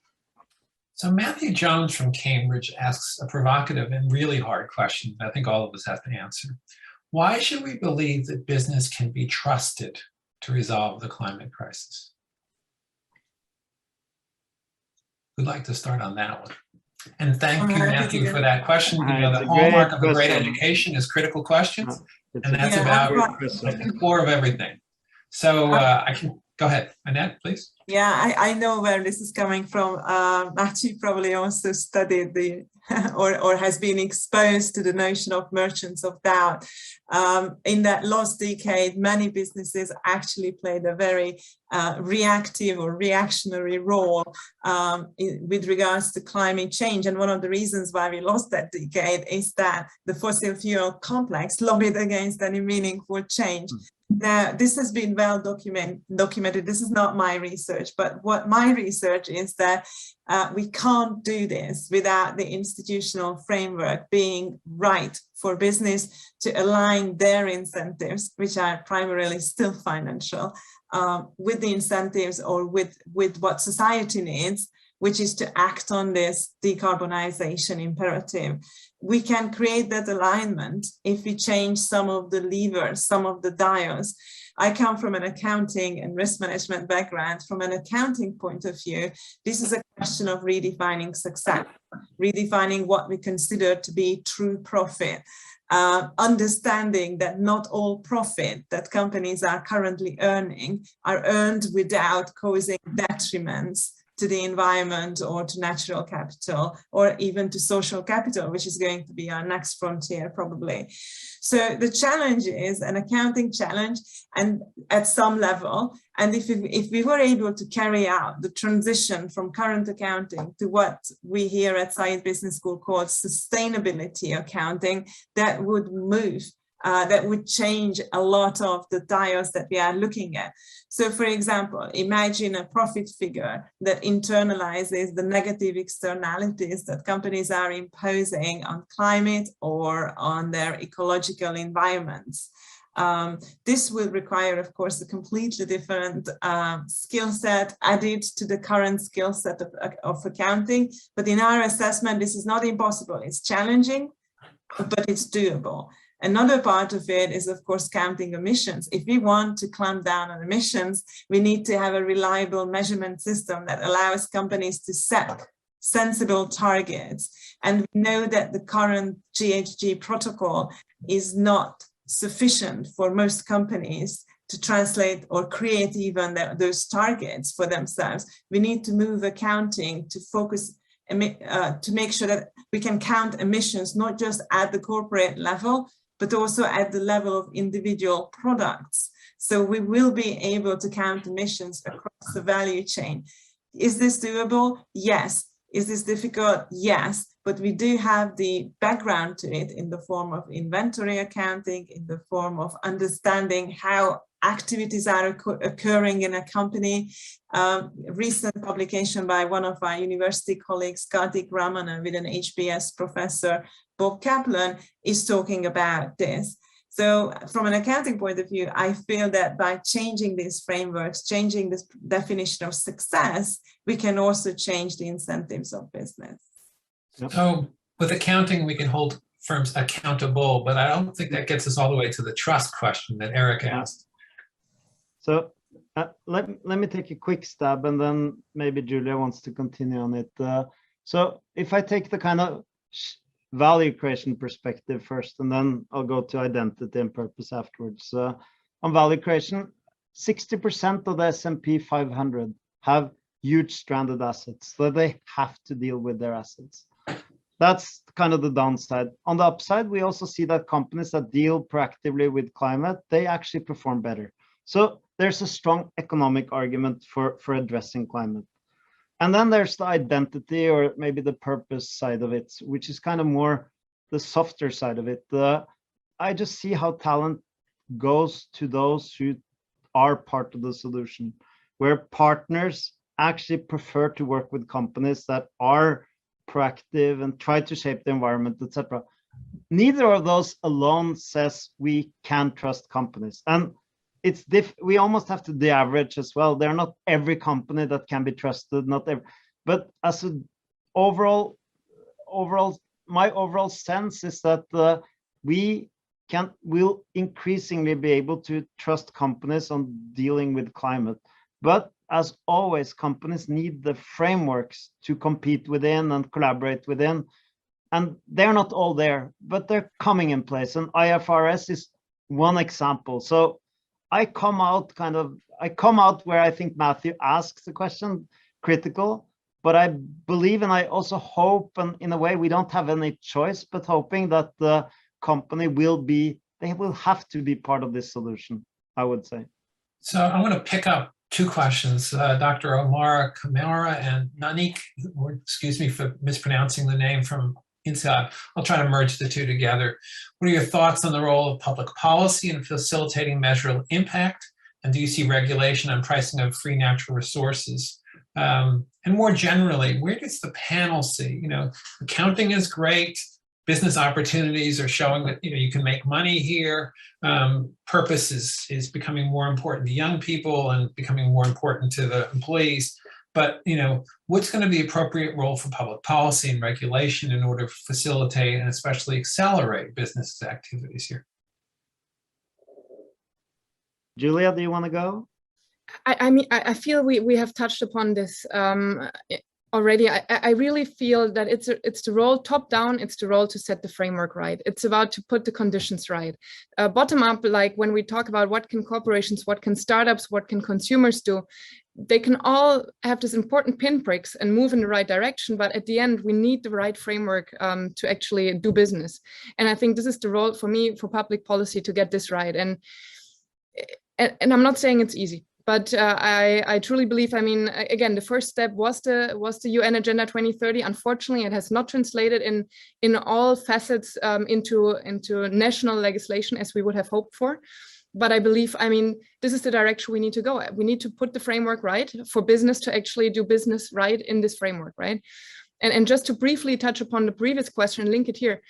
So Matthew Jones from Cambridge asks a provocative and really hard question that I think all of us have to answer. Why should we believe that business can be trusted to resolve the climate crisis? Who'd like to start on that one? And thank you, Matthew, for that question. You know, the hallmark of a great education is critical questions, and that's about the core of everything. So I can go ahead, Annette, please. Yeah, I know where this is coming from. Matthew probably also studied the or has been exposed to the notion of merchants of doubt. In that last decade, many businesses actually played a very reactive or reactionary role with regards to climate change. And one of the reasons why we lost that decade is that the fossil fuel complex lobbied against any meaningful change. Now, this has been well documented. This is not my research. research, but what my research is that we can't do this without the institutional framework being right for business to align their incentives, which are primarily still financial, with the incentives or with what society needs, which is to act on this decarbonization imperative. We can create that alignment if we change some of the levers, some of the dials. I come from an accounting and risk management background. From an accounting point of view, this is a question of redefining success, redefining what we consider to be true profit, understanding that not all profit that companies are currently earning are earned without causing detriments to the environment or to natural capital or even to social capital, which is going to be our next frontier probably. So the challenge is an accounting challenge, and at some level, and if we were able to carry out the transition from current accounting to what we here at Saïd Business School call sustainability accounting, that would move. That would change a lot of the dials that we are looking at. So for example, imagine a profit figure that internalizes the negative externalities that companies are imposing on climate or on their ecological environments. This will require, of course, a completely different skill set added to the current skill set of accounting. But in our assessment, this is not impossible. It's challenging, but it's doable. Another part of it is, of course, counting emissions. If we want to clamp down on emissions, we need to have a reliable measurement system that allows companies to set sensible targets. And we know that the current GHG protocol is not sufficient for most companies to translate or create even those targets for themselves. We need to move accounting to focus to make sure that we can count emissions, not just at the corporate level, but also at the level of individual products. So we will be able to count emissions across the value chain. Is this doable? Yes. Is this difficult? Yes. But we do have the background to it in the form of inventory accounting, in the form of understanding how activities are occurring in a company. Recent publication by one of our university colleagues, Kartik Ramana, with an HBS professor, Bob Kaplan, is talking about this. So from an accounting point of view, I feel that by changing these frameworks, changing this definition of success, we can also change the incentives of business. So with accounting, we can hold firms accountable, but I don't think that gets us all the way to the trust question that Eric asked. So let me take a quick stab, and then maybe Julia wants to continue on it. So if I take the kind of value creation perspective first, and then I'll go to identity and purpose afterwards. On value creation, 60% of the S&P 500 have huge stranded assets, so they have to deal with their assets. That's kind of the downside. On the upside, we also see that companies that deal proactively with climate, they actually perform better. So there's a strong economic argument for addressing climate. And then there's the identity or maybe the purpose side of it, which is kind of more the softer side of it. I just see how talent goes to those who are part of the solution, where partners actually prefer to work with companies that are proactive and try to shape the environment, etc. Neither of those alone says we can trust companies. And it's we almost have to de-average as well. They're not every company that can be trusted, not every, but as an overall, my overall sense is that we'll increasingly be able to trust companies on dealing with climate. But as always, companies need the frameworks to compete within and collaborate within. And they're not all there, but they're coming in place. And IFRS is one example. So I come out where I think Matthew asks the question, critical, but I believe and I also hope, and in a way we don't have any choice, but hoping that the company they will have to be part of this solution, I would say. So I want to pick up two questions. Dr. Omar Kamara and Nanik, excuse me for mispronouncing the name, from INSEAD. I'll try to merge the two together. What are your thoughts on the role of public policy in facilitating measurable impact And do you see regulation on pricing of free natural resources? And more generally, where does the panel see? You know, accounting is great. Business opportunities are showing that, you know, you can make money here. Purpose is becoming more important to young people and becoming more important to the employees. But, you know, what's going to be the appropriate role for public policy and regulation in order to facilitate and especially accelerate business activities here? Julia, do you want to go? I mean, I feel we have touched upon this already. I really feel that it's the role top down. It's the role to set the framework right. It's about to put the conditions right. Bottom up, like when we talk about what can corporations, what can startups, what can consumers do, they can all have this important pinpricks and move in the right direction. But at the end, we need the right framework to actually do business. And I think this is the role for me, for public policy, to get this right. And I'm not saying it's easy. But I truly believe, I mean, again, the first step was the UN Agenda 2030. Unfortunately, it has not translated in all facets into national legislation as we would have hoped for. But I believe, I mean, this is the direction we need to go. We need to put the framework right for business to actually do business right in this framework, right? And just to briefly touch upon the previous question, link it here,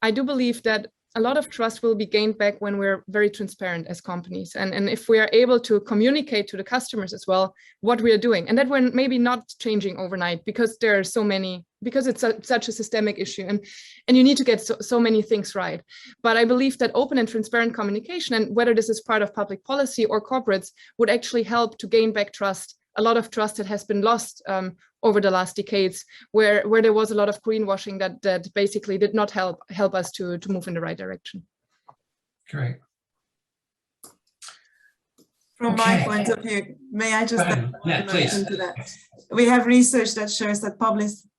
I do believe that a lot of trust will be gained back when we're very transparent as companies. And if we are able to communicate to the customers as well what we are doing, and that we're maybe not changing overnight because there are so many, because it's such a systemic issue and you need to get so many things right. But I believe that open and transparent communication, and whether this is part of public policy or corporates, would actually help to gain back trust, a lot of trust that has been lost over the last decades, where there was a lot of greenwashing that basically did not help us to move in the right direction. Great. From my point of view, may I just add to that? We have research that shows that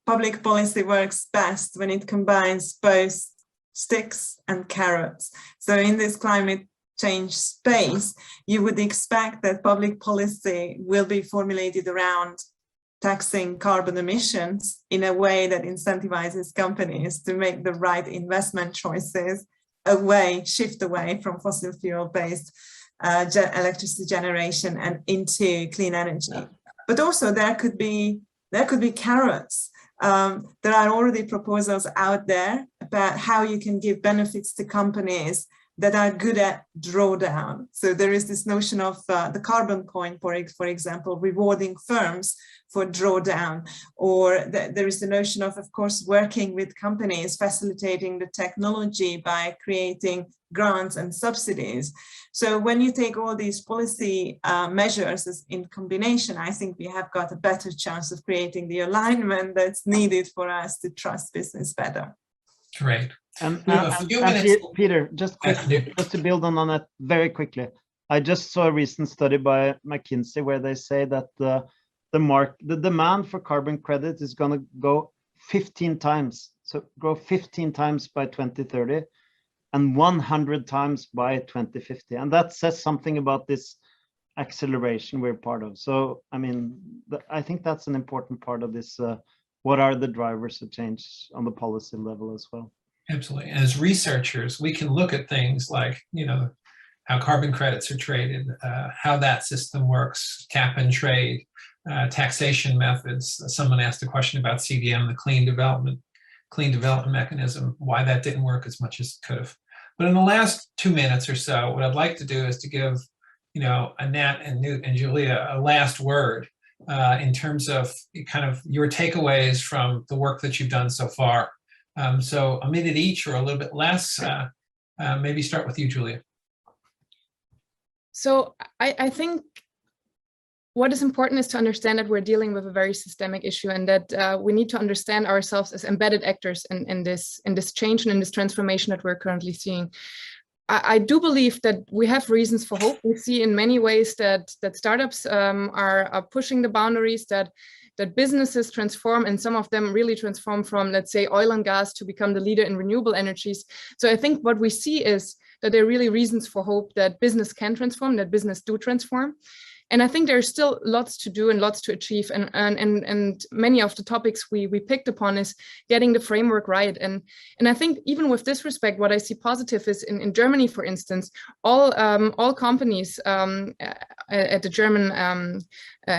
public policy works best when it combines both sticks and carrots. So in this climate change space, you would expect that public policy will be formulated around taxing carbon emissions in a way that incentivizes companies to make the right investment choices, shift away from fossil fuel-based electricity generation and into clean energy. But also there could be carrots. There are already proposals out there about how you can give benefits to companies that are good at drawdown. So there is this notion of the carbon coin, for example, rewarding firms for drawdown, or there is the notion of course, working with companies, facilitating the technology by creating grants and subsidies. So when you take all these policy measures in combination, I think we have got a better chance of creating the alignment that's needed for us to trust business better. Great. And Peter, just to build on that very quickly, I just saw a recent study by McKinsey where they say that the demand for carbon credit is going to go 15 times, so grow 15 times by 2030 and 100 times by 2050. And that says something about this acceleration we're part of. So, I mean, I think that's an important part of this. What are the drivers of change on the policy level as well? Absolutely. As researchers, we can look at things like, you know, how carbon credits are traded, how that system works, cap and trade, taxation methods. Someone asked a question about CDM, the clean development mechanism, why that didn't work as much as it could have. But in the last 2 minutes or so, what I'd like to do is to give, you know, Annette and Newt and Julia a last word in terms of kind of your takeaways from the work that you've done so far. So a minute each or a little bit less. Maybe start with you, Julia. So I think what is important is to understand that we're dealing with a very systemic issue, and that we need to understand ourselves as embedded actors in this change and in this transformation that we're currently seeing. I do believe that we have reasons for hope. We see in many ways that startups are pushing the boundaries, that businesses transform, and some of them really transform from, let's say, oil and gas to become the leader in renewable energies. So I think what we see is that there are really reasons for hope that business can transform, that business do transform. And I think there's still lots to do and lots to achieve. And many of the topics we picked upon is getting the framework right. And I think even with this respect, what I see positive is in Germany, for instance, all companies at the German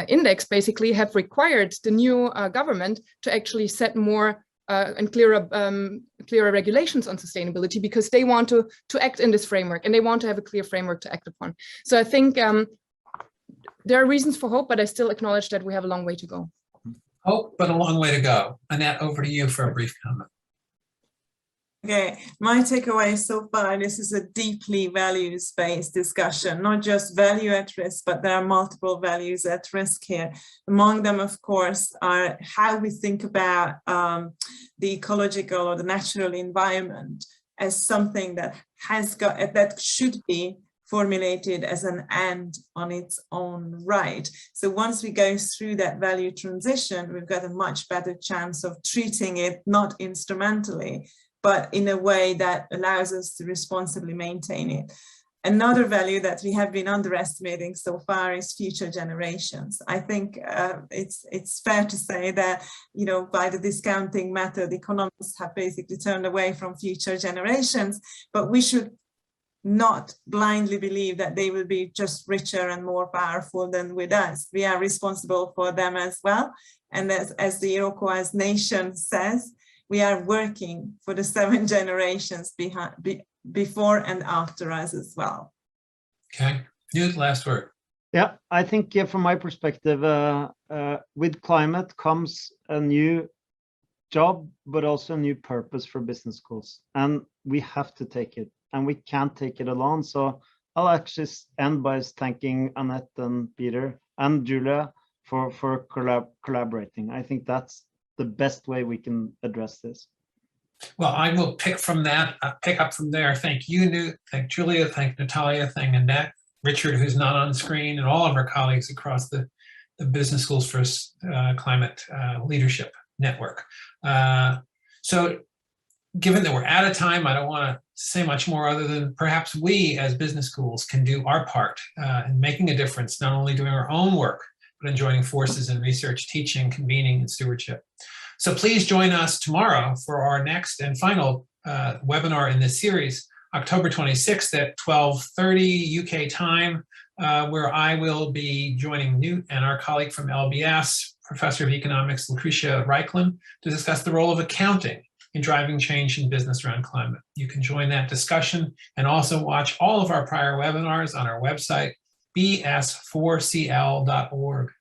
index basically have required the new government to actually set more and clearer regulations on sustainability, because they want to act in this framework and they want to have a clear framework to act upon. So I think there are reasons for hope, but I still acknowledge that we have a long way to go. Hope, but a long way to go. Annette, over to you for a brief comment. Okay, my takeaway so far, this is a deeply values-based discussion, not just value at risk, but there are multiple values at risk here. Among them, of course, are how we think about the ecological or the natural environment as something that that should be formulated as an end on its own right. So once we go through that value transition, we've got a much better chance of treating it not instrumentally, but in a way that allows us to responsibly maintain it. Another value that we have been underestimating so far is future generations. I think it's fair to say that, you know, by the discounting method, economists have basically turned away from future generations, but we should not blindly believe that they will be just richer and more powerful than with us. We are responsible for them as well. And as the Iroquois nation says, we are working for the 7 generations before and after us as well. Okay, Knut, last word. Yeah, I think from my perspective, with climate comes a new job, but also a new purpose for business schools. And we have to take it, and we can't take it alone. So I'll actually end by thanking Annette and Peter and Julia for collaborating. I think that's the best way we can address this. Well, I will pick up from there. Thank you, Knut. Thank Julia. Thank Natalia. Thank Annette, Richard, who's not on screen, and all of our colleagues across the Business Schools for Climate Leadership Network. So given that we're out of time, I don't want to say much more other than perhaps we as business schools can do our part in making a difference, not only doing our own work, but in joining forces in research, teaching, convening, and stewardship. So please join us tomorrow for our next and final webinar in this series, October 26th at 12:30 UK time, where I will be joining Knut and our colleague from LBS, Professor of Economics, Lucretia Reichland, to discuss the role of accounting in driving change in business around climate. You can join that discussion and also watch all of our prior webinars on our website, bs4cl.org.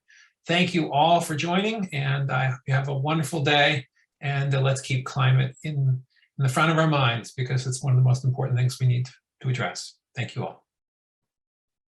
Thank you all for joining, and I hope you have a wonderful day, and let's keep climate in the front of our minds, because it's one of the most important things we need to address. Thank you all.